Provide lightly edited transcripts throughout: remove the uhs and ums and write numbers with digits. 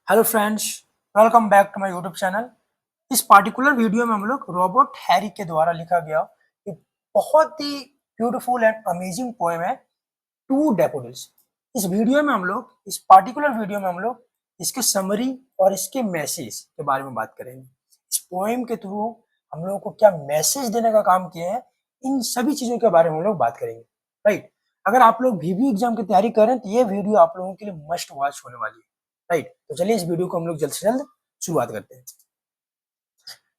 Hello friends, welcome back to my YouTube channel. इस particular video में हम लोग रॉबर्ट हैरी के द्वारा लिखा गया एक बहुत ही ब्यूटीफुल एंड अमेजिंग पोएम है, टू डैफोडिल्स। इस पार्टिकुलर वीडियो में हम लोग इसके समरी और इसके मैसेज के बारे में बात करेंगे। इस पोएम के थ्रू हम लोगों को क्या मैसेज देने का काम किया है, इन सभी चीजों के बारे में हम लोग बात करेंगे। राइट, अगर आप लोग VB एग्जाम की तैयारी कर रहे हैं तो ये वीडियो आप लोगों के लिए मस्ट वॉच होने वाली है। राइट, तो चलिए इस वीडियो को हम लोग जल्द से जल्द शुरुआत करते हैं।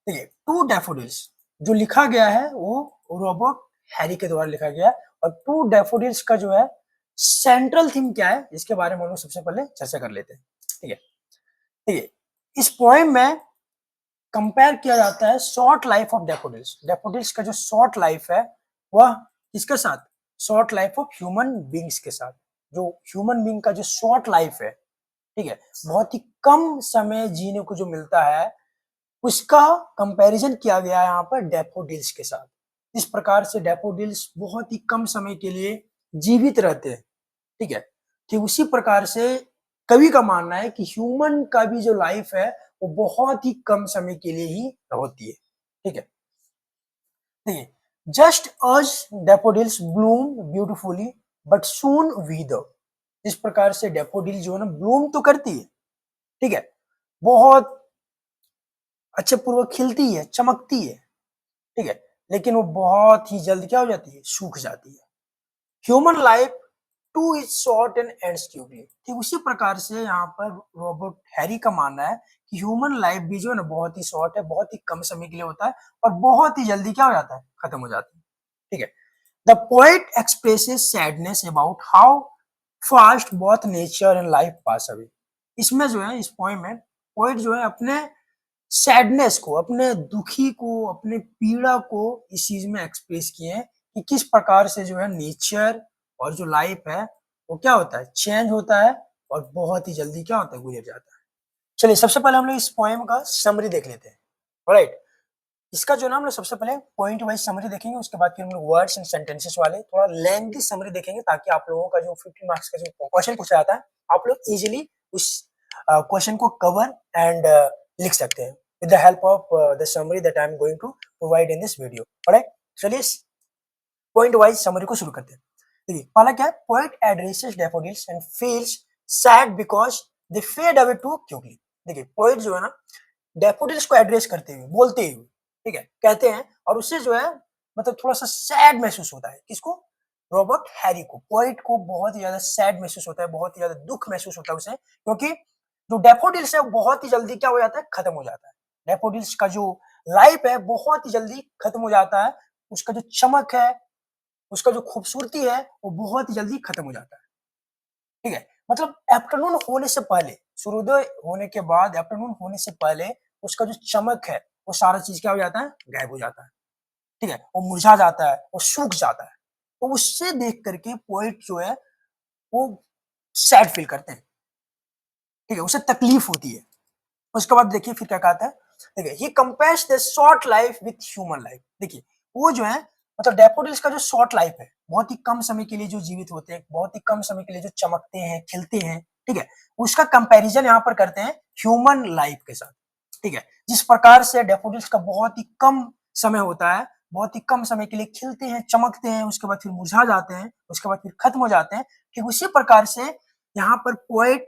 देखिए, टू डैफोडिल्स जो लिखा गया है वो रॉबर्ट हैरी के द्वारा लिखा गया है। और टू डैफोडिल्स का जो है सेंट्रल थीम क्या है, इसके बारे में हम लोग सबसे पहले चर्चा कर लेते हैं। ठीक है, देखिए, इस पोएम में कंपेयर किया जाता है short life of daffodils. Daffodils का जो शॉर्ट लाइफ है वह किसके साथ, short life of human beings के साथ। जो ह्यूमन बींग का जो शॉर्ट लाइफ है, ठीक है, बहुत ही कम समय जीने को जो मिलता है, उसका कंपैरिजन किया गया है यहाँ पर डैफोडिल्स के साथ। इस प्रकार से डैफोडिल्स बहुत ही कम समय के लिए जीवित रहते हैं। ठीक है, ठीक उसी प्रकार से कवि का मानना है कि ह्यूमन का भी जो लाइफ है वो बहुत ही कम समय के लिए ही होती है। ठीक है, देखिए, just as daffodils bloom beautifully but soon wither. इस प्रकार से डैफोडिल जो है ना ब्लूम तो करती है, ठीक है, बहुत अच्छे पूर्वक खिलती है, चमकती है, ठीक है, लेकिन वो बहुत ही जल्द क्या हो जाती है, सूख जाती है। Human life two is short and ends quickly. ठीक उसी प्रकार से यहाँ पर रॉबर्ट हैरी का मानना है कि ह्यूमन लाइफ भी जो है ना बहुत ही शॉर्ट है, बहुत ही कम समय के लिए होता है और बहुत ही जल्दी क्या हो जाता है, खत्म हो जाता है। ठीक है, the poet expresses sadness about how fast both nature and life pass away. इसमें जो है, इस पोएम में पोएट जो है अपने सैडनेस को, अपने दुखी को, अपने पीड़ा को इस चीज में एक्सप्रेस किए हैं कि किस प्रकार से जो है नेचर और जो लाइफ है वो क्या होता है, चेंज होता है और बहुत ही जल्दी क्या होता है, गुजर जाता है। चलिए, सबसे पहले हम लोग इस पोएम का समरी देख लेते हैं। राइट, इसका जो नाम लोग सबसे पहले पॉइंट वाइज समरी देखेंगे, उसके बाद फिर हम लोग वर्ड्स एंड सेंटेंसेस वाले थोड़ा लेंथी समरी देखेंगे, ताकि आप लोगों का जो 50 मार्क्स का जो क्वेश्चन पूछा जाता है आप लोग इजीली उस क्वेश्चन को कवर एंड लिख सकते हैं with the help of the summary that I am going to provide in this video. Alright, चलिए पॉइंट वाइज समरी को शुरू करते हैं। देखिए, पहला क्या है, poet addresses daffodils and feels sad because they fade away too quickly. देखिए, पोएट जो है ना डैफोडिल्स को एड्रेस करते हुए, बोलते हुए, ठीक है, कहते हैं और उससे जो है मतलब थोड़ा सा सैड महसूस होता है। किसको, रॉबर्ट हैरी को, पोएट को बहुत ही ज्यादा सैड महसूस होता है, बहुत ही ज्यादा दुख महसूस होता है उसे, क्योंकि जो डैफोडिल्स है वो बहुत ही जल्दी क्या हो जाता है, खत्म हो जाता है। डैफोडिल्स का जो लाइफ है बहुत ही जल्दी खत्म हो जाता है, उसका जो चमक है, उसका जो खूबसूरती है वो बहुत ही जल्दी खत्म हो जाता है। ठीक है, मतलब आफ्टरनून होने से पहले, सूर्योदय होने के बाद, आफ्टरनून होने से पहले उसका जो चमक है वो सारा चीज क्या हो जाता है, गायब हो जाता है। ठीक है, वो मुरझा जाता है, वो सूख जाता है। तो उससे देख करके पोएट जो है वो सैड फील करते हैं। ठीक है, उसे तकलीफ होती है। उसके बाद देखिए फिर क्या कहता है, देखिए, he compares the short life with human life. देखिए, वो जो है मतलब डैफोडिल्स का जो शॉर्ट लाइफ है, बहुत ही कम समय के लिए जो जीवित होते हैं, बहुत ही कम समय के लिए जो चमकते हैं, खिलते हैं, ठीक है, उसका कंपैरिजन यहाँ पर करते हैं ह्यूमन लाइफ के साथ। ठीक है, जिस प्रकार से डैफोडिल्स का बहुत ही कम समय होता है, बहुत ही कम समय के लिए खिलते हैं, चमकते हैं, उसके बाद फिर मुरझा जाते हैं, उसके बाद फिर खत्म हो जाते हैं, ठीक उसी प्रकार से यहाँ पर पोएट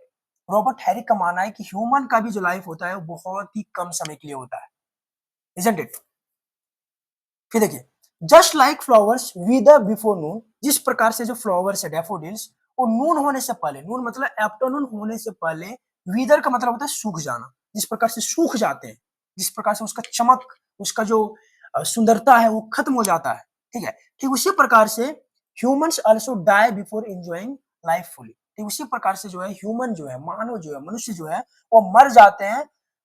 रॉबर्ट हैरी का मानना है कि ह्यूमन का भी जो लाइफ होता है वो बहुत ही कम समय के लिए होता है, इजंट इट। फिर देखिए, जस्ट लाइक फ्लावर्स विदर बिफोर नून। जिस प्रकार से जो फ्लावर्स है डैफोडिल्स, वो नून होने से पहले, नून मतलब आफ्टरनून होने से पहले, विदर का मतलब होता है सूख जाना, जिस प्रकार से सूख जाते हैं, जिस प्रकार से उसका चमक, उसका जो सुंदरता है वो खत्म हो जाता है। ठीक है, ठीक उसी प्रकार से humans also die before enjoying life fully. ठीक उसी प्रकार से जो है ह्यूमन जो है, मानव जो है, मनुष्य जो है वो मर जाते हैं,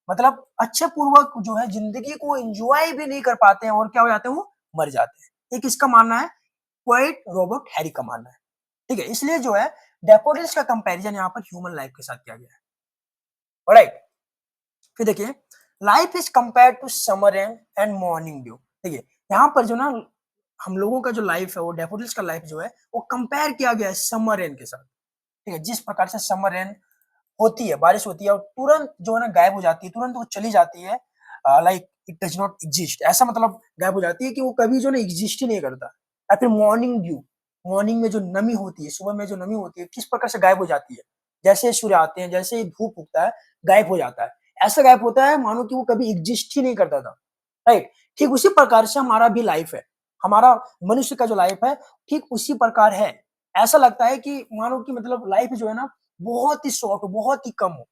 मतलब अच्छे पूर्वक जो है जिंदगी को एंजॉय भी नहीं कर पाते हैं और क्या हो जाते हैं, वो मर जाते हैं। एक इसका मानना है, पोएट रॉबर्ट हैरी का मानना है। ठीक है, इसलिए जो है डैफोडिल्स का कंपैरिजन यहाँ पर ह्यूमन लाइफ के साथ किया गया है। ऑलराइट, फिर देखिए, life is compare to summer rain and morning dew. देखिए, यहाँ पर जो ना हम लोगों का जो लाइफ है, वो डैफोडिल्स का लाइफ जो है वो कंपेयर किया गया है समर रेन के साथ। ठीक है, जिस प्रकार से समर रेन होती है, बारिश होती है और तुरंत जो है ना गायब हो जाती है, तुरंत वो चली जाती है, like it does not exist, ऐसा मतलब गायब हो जाती है कि वो कभी जो है ना एग्जिस्ट ही नहीं करता। या फिर मॉर्निंग ड्यू, मॉर्निंग में जो नमी होती है, सुबह में जो नमी होती है, किस प्रकार से गायब हो जाती है, जैसे सूर्य आते हैं, जैसे ही धूप उगता है, गायब हो जाता है। ऐसा गायब होता है मानो कि वो कभी एग्जिस्ट ही नहीं करता था, राइट? ठीक उसी प्रकार से हमारा भी लाइफ है, हमारा मनुष्य का जो लाइफ है, ठीक उसी प्रकार है। ऐसा लगता है कि मानो कि मतलब लाइफ जो है ना बहुत ही शॉर्ट हो, बहुत ही कम हो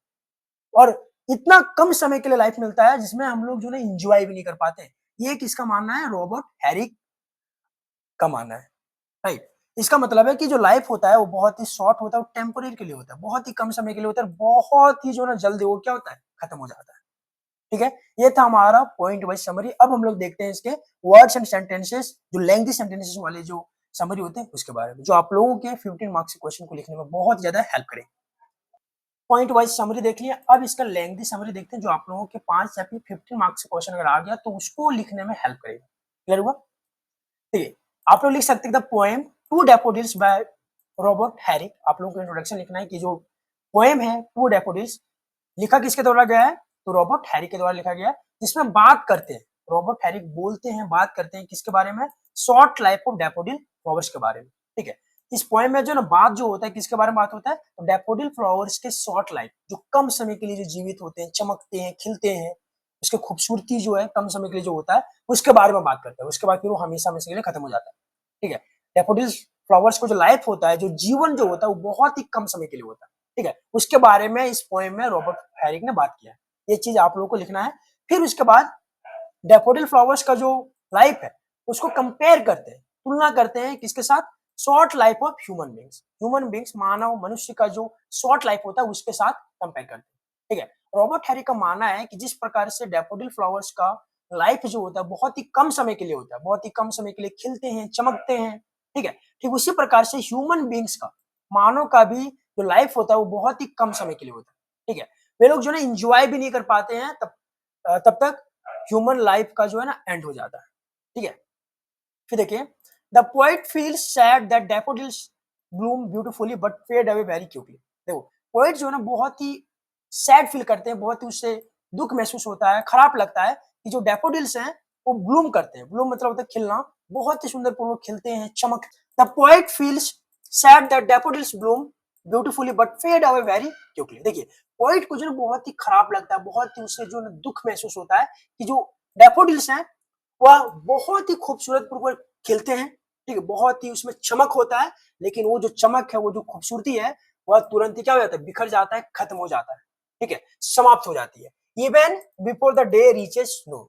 और इतना कम समय के लिए लाइफ मिलता है जिसमें हम लोग जो है एंजॉय भी नहीं कर पाते। ये किसका मानना है? रॉबर्ट हैरिक का मानना है, राइट? इसका मतलब है कि जो लाइफ होता है वो बहुत ही शॉर्ट होता है और टेम्परेरी के लिए होता है, बहुत ही कम समय के लिए होता है, बहुत ही जो है ना जल्दी वो क्या होता है, खत्म हो जाता है। ठीक है, ये था हमारा पॉइंट वाइज समरी। अब हम लोग देखते हैं इसके वर्ड्स एंड सेंटेंसेस, जो लेंथी सेंटेंसेस वाले जो समरी होते हैं उसके बारे में, जो आप लोगों के 15 मार्क्स के क्वेश्चन को लिखने में बहुत ज्यादा हेल्प करें। पॉइंट वाइज समरी देख लिया, अब इसका लेंथी समरी देखते हैं जो आप लोगों के 5 या फिर 15 मार्क्स का क्वेश्चन अगर आ गया तो उसको लिखने में हेल्प करेगा। क्लियर हुआ? ठीक है, आप लोग लिख सकते हैं the poem to daffodils by Robert Herrick. आप लोगों को इंट्रोडक्शन लिखना है कि जो पोएम है टू डैफोडिल्स लिखा किसके द्वारा गया है? तो रॉबर्ट हैरिक के द्वारा लिखा गया है, जिसमें बात करते हैं, रॉबर्ट हैरिक बोलते हैं, बात करते हैं किसके बारे में? Short life of daffodil flowers के बारे में। ठीक है, इस पोएम में जो ना बात जो होता है किसके बारे में बात होता है? तो डैफोडिल फ्लावर्स के शॉर्ट लाइफ, जो कम समय के लिए जो जीवित होते हैं, चमकते हैं, खिलते हैं, उसकी खूबसूरती जो है कम समय के लिए जो होता है उसके बारे में बात करते हैं। उसके बाद फिर वो हमेशा हमेशा के लिए खत्म हो जाता है। ठीक है, डैफोडिल फ्लावर्स को जो लाइफ होता है, जो जीवन जो होता है वो बहुत ही कम समय के लिए होता है। ठीक है, उसके बारे में इस पोएम में रॉबर्ट हैरिक ने बात किया है। ये चीज आप लोगों को लिखना है। फिर उसके बाद डैफोडिल फ्लावर्स का जो लाइफ है उसको कंपेयर करते हैं, तुलना करते हैं किसके साथ? Short life of human beings, human beings मानव मनुष्य का जो शॉर्ट लाइफ होता है उसके साथ कंपेयर करते हैं। ठीक है, रॉबर्ट हैरिक का मानना है कि जिस प्रकार से डैफोडिल फ्लावर्स का लाइफ जो होता है बहुत ही कम समय के लिए होता है, बहुत ही कम समय के लिए खिलते हैं, चमकते हैं। ठीक है, ठीक उसी प्रकार से ह्यूमन बींग्स का, मानव का भी जो लाइफ होता है वो बहुत ही कम समय के लिए होता है। ठीक है, वे लोग जो है इंजॉय भी नहीं कर पाते हैं, तब तक ह्यूमन लाइफ का जो है ना एंड हो जाता है। ठीक है, फिर देखिए the poet feels sad that daffodils bloom beautifully but fade away very quickly. देखो पोइट जो है ना बहुत ही सैड फील करते हैं, बहुत ही उससे दुख महसूस होता है, खराब लगता है कि जो डैफोडिल्स हैं वो ब्लूम करते हैं। ब्लूम मतलब होता है खिलना, बहुत ही सुंदर पूर्वक खिलते हैं, चमक। The poet feels sad that daffodils bloom beautifully but fade away very quickly. देखिए पोइट को जो है बहुत ही खराब लगता है, बहुत ही उससे जो दुख महसूस होता है कि जो डैफोडिल्स हैं वह बहुत ही खूबसूरत पूर्वक खिलते हैं। ठीक है, बहुत ही उसमें चमक होता है, लेकिन वो जो चमक है, वो जो खूबसूरती है, वह तुरंत ही क्या हो जाता है? बिखर जाता है, खत्म हो जाता है। ठीक है, समाप्त हो जाती है। Even before the day reaches noon,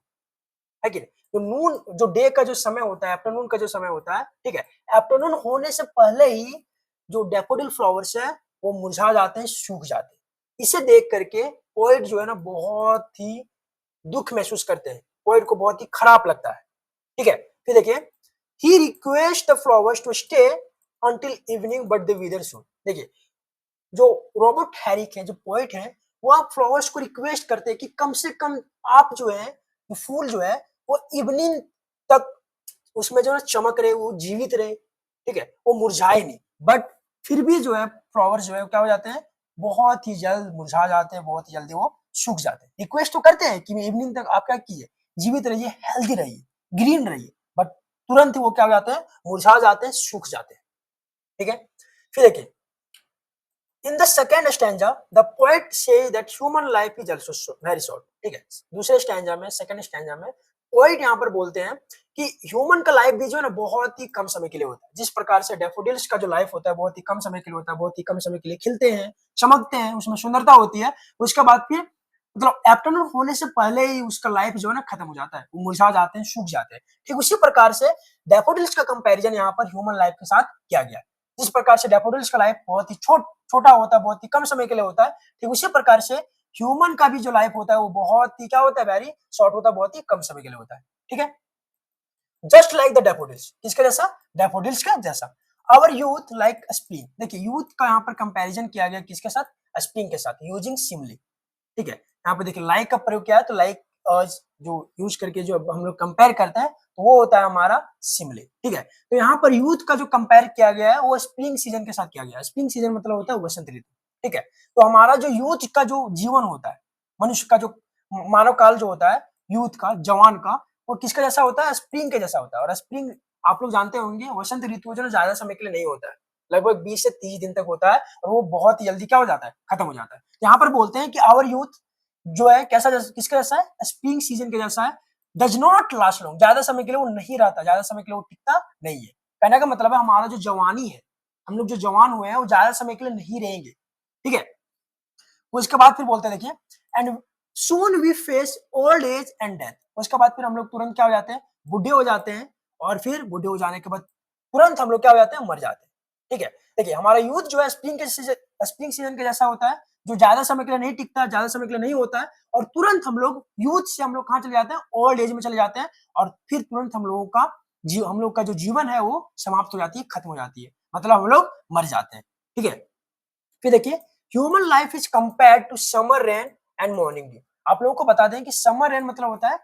है कि नहीं? तो नून जो डे का जो समय होता है, आफ्टरनून का जो समय होता है, ठीक है, आफ्टरनून होने से पहले ही जो डैफोडिल फ्लावर्स है वो मुरझा जाते हैं, सूख जाते हैं। इसे देख करके पोएट जो है ना बहुत ही दुख महसूस करते हैं, पोएट को बहुत ही खराब लगता है। ठीक है, फिर देखिए he request the flowers to stay until evening but they wither soon. देखिए जो रॉबर्ट हैरिक है, जो पोएट है, वो आप फ्लावर्स को रिक्वेस्ट करते हैं कि कम से कम आप जो है फूल जो है वो इवनिंग तक उसमें जो है चमक रहे, वो जीवित रहे। ठीक है, वो मुरझाए नहीं, बट फिर भी जो है फ्लावर्स जो है क्या हो जाते हैं? बहुत ही जल्द मुरझा जाते हैं, बहुत ही जल्दी वो सूख जाते हैं। रिक्वेस्ट तो करते हैं कि इवनिंग तक आप क्या कीजिए, जीवित रहिए, हेल्दी रहिए, ग्रीन रहिए, बट तुरंत ही वो क्या हो जाते हैं? मुरझा जाते हैं, सूख जाते हैं। ठीक है, फिर देखिए in the second stanza the poet say that human life is also very short. ठीक है, दूसरे स्टैंजा में, सेकंड स्टैंजा में पोएट यहाँ पर बोलते हैं कि ह्यूमन का लाइफ भी जो है ना बहुत ही कम समय के लिए होता है। जिस प्रकार से डैफोडिल्स का जो लाइफ होता है बहुत ही कम समय के लिए होता है, बहुत ही कम समय के लिए खिलते हैं, चमकते हैं, उसमें सुंदरता होती है, उसके बाद फिर मतलब आफ्टरनून होने से पहले ही उसका लाइफ जो है ना खत्म हो जाता है, वो मुरझा जाते हैं, सूख जाते हैं। ठीक उसी प्रकार से डैफोडिल्स का कंपैरिजन यहाँ पर ह्यूमन लाइफ के साथ किया गया है। जिस प्रकार से डैफोडिल्स का लाइफ बहुत ही छोटा होता है, बहुत ही कम समय के लिए होता है, ठीक उसी प्रकार से ह्यूमन का भी जो लाइफ होता है वो बहुत ही क्या होता है? वेरी शॉर्ट होता है, बहुत ही कम समय के लिए होता है। ठीक है, जस्ट लाइक द डैफोडिल्स, किसके जैसा? डैफोडिल्स का जैसा। Our youth like spring. देखिए यूथ का यहाँ पर कंपैरिजन किया गया किसके साथ? स्प्रिंग के साथ, यूजिंग सिमली। ठीक है, यहाँ पे देखिए लाइक का प्रयोग किया है, तो लाइक जो यूज करके जो हम लोग कंपेयर करते हैं तो वो होता है हमारा सिमले। ठीक है, तो यहाँ पर यूथ का जो कंपेयर किया गया है वो स्प्रिंग सीजन के साथ किया गया है। स्प्रिंग सीजन मतलब होता है वसंत ऋतु। ठीक है। तो हमारा जो यूथ का जो जीवन होता है, मनुष्य का जो मानव काल जो होता है, यूथ का, जवान का, वो किसके जैसा होता है? स्प्रिंग के जैसा होता है। और स्प्रिंग आप लोग जानते होंगे, वसंत ऋतु जो है ज्यादा समय के लिए नहीं होता है, लगभग 20 से 30 दिन तक होता है, और वो बहुत ही जल्दी क्या हो जाता है? खत्म हो जाता है। यहाँ पर बोलते हैं कि आवर यूथ जो है कैसा, किसके जैसा है? स्प्रिंग सीजन के जैसा है, डज नॉट लास्ट लॉन्ग, ज्यादा समय के लिए वो नहीं रहता, ज्यादा समय के लिए वो टिकता नहीं है। कहने का मतलब है हमारा जो जवानी है, हम लोग जो जवान हुए हैं वो ज्यादा समय के लिए नहीं रहेंगे, ठीक है। उसके बाद फिर बोलते हैं, देखिए, and soon we face old age and death. उसके बाद फिर हम लोग तुरंत क्या हो जाते हैं? बुढ़े हो जाते हैं, और फिर बुढ़े हो जाने के बाद तुरंत हम लोग क्या हो जाते हैं? मर जाते हैं, ठीक है। देखिए हमारा यूथ जो है स्प्रिंग सीजन के जैसा होता है, जो ज्यादा समय के लिए नहीं टिकता, ज्यादा समय के लिए नहीं होता है, और तुरंत हम लोग यूथ से हम लोग कहाँ चले जाते हैं? ओल्ड एज में चले जाते हैं, और फिर तुरंत हम लोग का जो जीवन है वो समाप्त हो जाती है, खत्म हो जाती है, मतलब हम लोग मर जाते हैं, ठीक है। फिर देखिए, human life is compared to summer rain and morning dew. आप लोगों को बता दें कि समर रेन मतलब होता है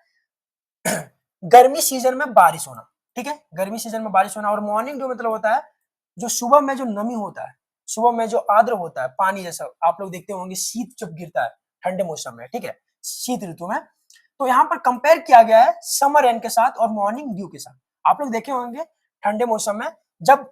गर्मी सीजन में बारिश होना, ठीक है, गर्मी सीजन में बारिश होना। और मॉर्निंग ड्यू मतलब होता है जो सुबह में जो नमी होता है, सुबह में जो आर्द्र होता है, पानी जैसा आप लोग देखते होंगे, शीत जब गिरता है ठंडे मौसम में, ठीक है, शीत ऋतु में। तो यहाँ पर कंपेयर किया गया है समर रेन के साथ और मॉर्निंग ड्यू के साथ। आप लोग देखे होंगे ठंडे मौसम में जब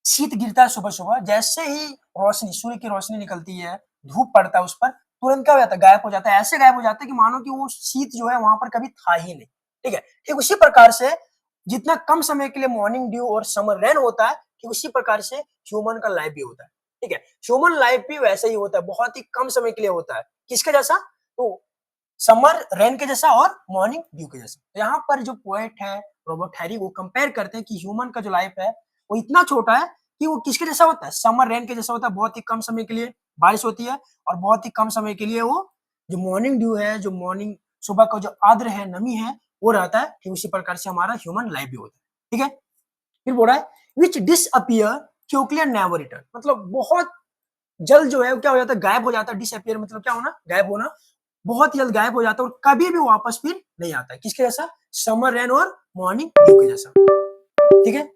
शीत गिरता है सुबह सुबह, जैसे ही रोशनी, सूर्य की रोशनी निकलती है, धूप पड़ता है उस पर, तुरंत क्या हो जाता है? गायब हो जाता है। ऐसे गायब हो जाता है कि मानो कि वो शीत जो है वहां पर कभी था ही नहीं, ठीक है। ठीक उसी प्रकार से जितना कम समय के लिए मॉर्निंग ड्यू और समर रेन होता है, ठीक उसी प्रकार से ह्यूमन का लाइफ भी होता है, ठीक है। ह्यूमन लाइफ भी वैसे ही होता है, बहुत ही कम समय के लिए होता है। किसके जैसा? तो समर रेन के जैसा और मॉर्निंग ड्यू के जैसा। तो यहाँ पर जो पोएट है रॉबर्ट हैरी, वो कंपेयर करते हैं कि ह्यूमन का जो लाइफ है वो इतना छोटा है कि वो किसके जैसा होता है? समर रेन के जैसा होता है, बहुत ही कम समय के लिए बारिश होती है, और बहुत ही कम समय के लिए वो जो मॉर्निंग ड्यू है, जो मॉर्निंग सुबह का जो आर्द्र है, नमी है, वो रहता है। ठीक उसी प्रकार से हमारा ह्यूमन लाइफ भी होता है, ठीक है। फिर बोल रहा है which disappear quickly and never return, मतलब बहुत जल्द जो है वो क्या हो जाता है? गायब हो जाता है। डिसअपियर मतलब क्या होना? गायब होना। बहुत जल्द गायब हो जाता है और कभी भी वापस फिर नहीं आता है। किसके जैसा? समर रेन और मॉर्निंग ड्यू के जैसा, ठीक है।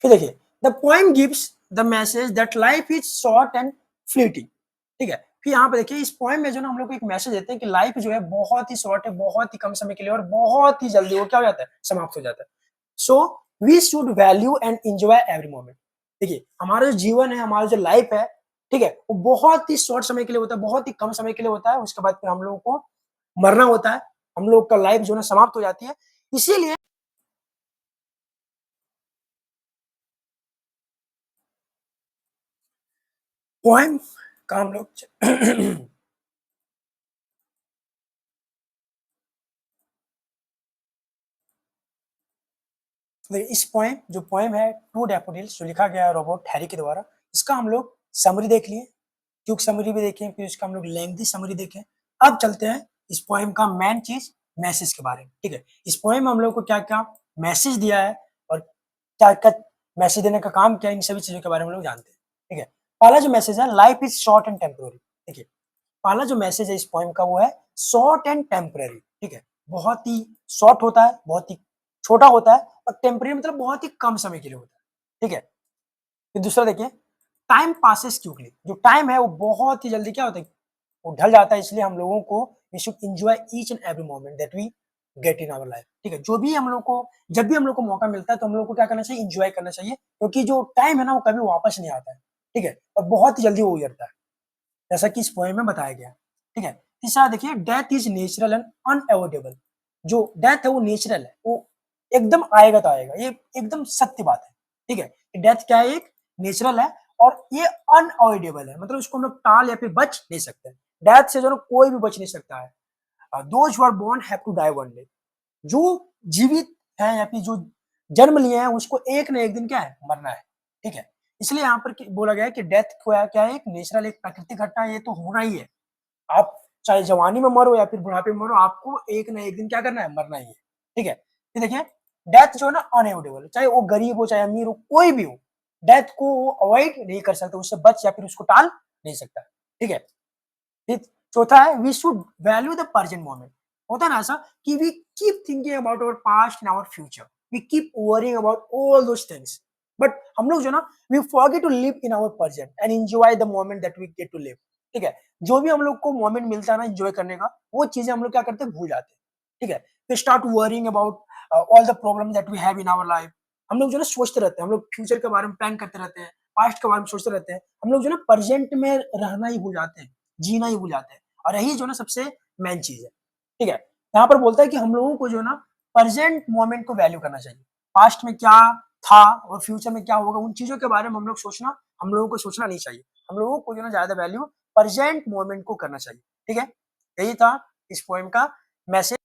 फिर देखिए, the poem gives the message that life is short and fleeting, ठीक है। फिर यहाँ पे देखिए, इस पोएम में जो ना हम लोग को एक मैसेज देते हैं कि लाइफ जो है बहुत ही शॉर्ट है, बहुत ही कम समय के लिए, और बहुत ही जल्दी वो क्या हो जाता है? समाप्त हो जाता है। So we should value and enjoy every moment. देखिए हमारा जो जीवन है, हमारा जो लाइफ है, ठीक है, वो बहुत ही शॉर्ट समय के लिए होता है, बहुत ही कम समय के लिए होता है। उसके बाद फिर हम लोगों को मरना होता है, हम लोग का लाइफ जो है समाप्त हो जाती है। इसीलिए पोएम का हम लोग इस पोएम, जो पोएम है टू डैफोडिल्स, जो लिखा गया है रॉबर्ट हैरी के द्वारा, इसका हम लोग समरी देख लिए, क्यूक समरी भी देखें, फिर इसका हम लोग लेंथी समरी देखें। अब चलते हैं इस पोएम का मेन चीज, मैसेज के बारे में, ठीक है। इस पोएम में हम लोग को क्या क्या मैसेज दिया है और क्या क्या मैसेज देने का काम किया, इन सभी चीजों के बारे में हम लोग जानते हैं, ठीक है। पहला जो मैसेज है, life is short and temporary, देखिए पहला जो मैसेज है इस पोएम का वो है शॉर्ट एंड टेम्पररी, ठीक है। बहुत ही शॉर्ट होता है, बहुत ही छोटा होता है, और टेम्पररी मतलब बहुत ही कम समय के लिए होता है, ठीक है। फिर दूसरा देखिए, टाइम पासेस क्विकली, जो टाइम है वो बहुत ही जल्दी क्या होता है? वो ढल जाता है। इसलिए हम लोगों को we should enjoy each and every moment that we get in our life, ठीक है। जो भी हम लोग को, जब भी हम लोग को मौका मिलता है तो हम लोग को क्या करना चाहिए? एंजॉय करना चाहिए, क्योंकि जो टाइम है ना वो कभी वापस नहीं आता है, ठीक है, और बहुत ही जल्दी वो गुजरता है, जैसा कि इस पोएम में बताया गया, ठीक है। तीसरा देखिए, death is natural and unavoidable, जो डेथ है वो नेचुरल है, वो एकदम आएगा तो आएगा, ये एकदम सत्य बात है, ठीक है। डेथ क्या है? एक नेचुरल है, और ये अनअवॉइडेबल है, मतलब उसको हम लोग टाल या फिर बच नहीं सकते। डेथ से जो ना कोई भी बच नहीं सकता है। Those who are born have to die one day, जो जीवित है या फिर जो जन्म लिए हैं उसको एक न एक दिन क्या है? मरना है, ठीक है। इसलिए यहाँ पर बोला गया है कि डेथ क्या है? एक नेचुरल, एक प्राकृतिक घटना है, ये तो होना ही है। आप चाहे जवानी में मरो या फिर बुढ़ापे में मरो, आपको एक न एक दिन क्या करना है? मरना ही है, ठीक है। फिर देखिए, डेथ जो है ना अनएवोइडेबल, चाहे वो गरीब हो, चाहे अमीर हो, कोई भी हो, डेथ को वो अवॉइड नहीं कर सकता, उससे बच या फिर उसको टाल नहीं सकता, ठीक है। फिर चौथा है, we should value the present moment. होता है ना ऐसा कि we keep thinking about our past and our future, we keep worrying about all those things, but हम लोग जो ना we forget to live in our present and enjoy the moment that we get to live. ठीक है, जो भी हम लोग को मोमेंट मिलता है ना एंजॉय करने का, वो चीजें हम लोग क्या करते हैं, भूल जाते हैं। ठीक है, we start worrying about all the problem that we have in our life. हम लोग जो ना सोचते रहते हैं, हम लोग फ्यूचर के बारे में प्लान करते रहते हैं, पास्ट के बारे में सोचते रहते हैं, हम लोग जो ना प्रेजेंट में रहना ही भूल जाते हैं, जीना ही भूल जाते हैं। और यही जो ना सबसे मेन चीज है। ठीक है, यहाँ पर बोलता है कि हम लोगों को जो ना प्रेजेंट मोमेंट को वैल्यू करना चाहिए। पास्ट में क्या था और फ्यूचर में क्या होगा, उन चीजों के बारे में हम लोगों को सोचना नहीं चाहिए। हम लोगों को जो ना ज्यादा वैल्यू प्रेजेंट मोमेंट को करना चाहिए। ठीक है, यही था इस पोएम का मैसेज।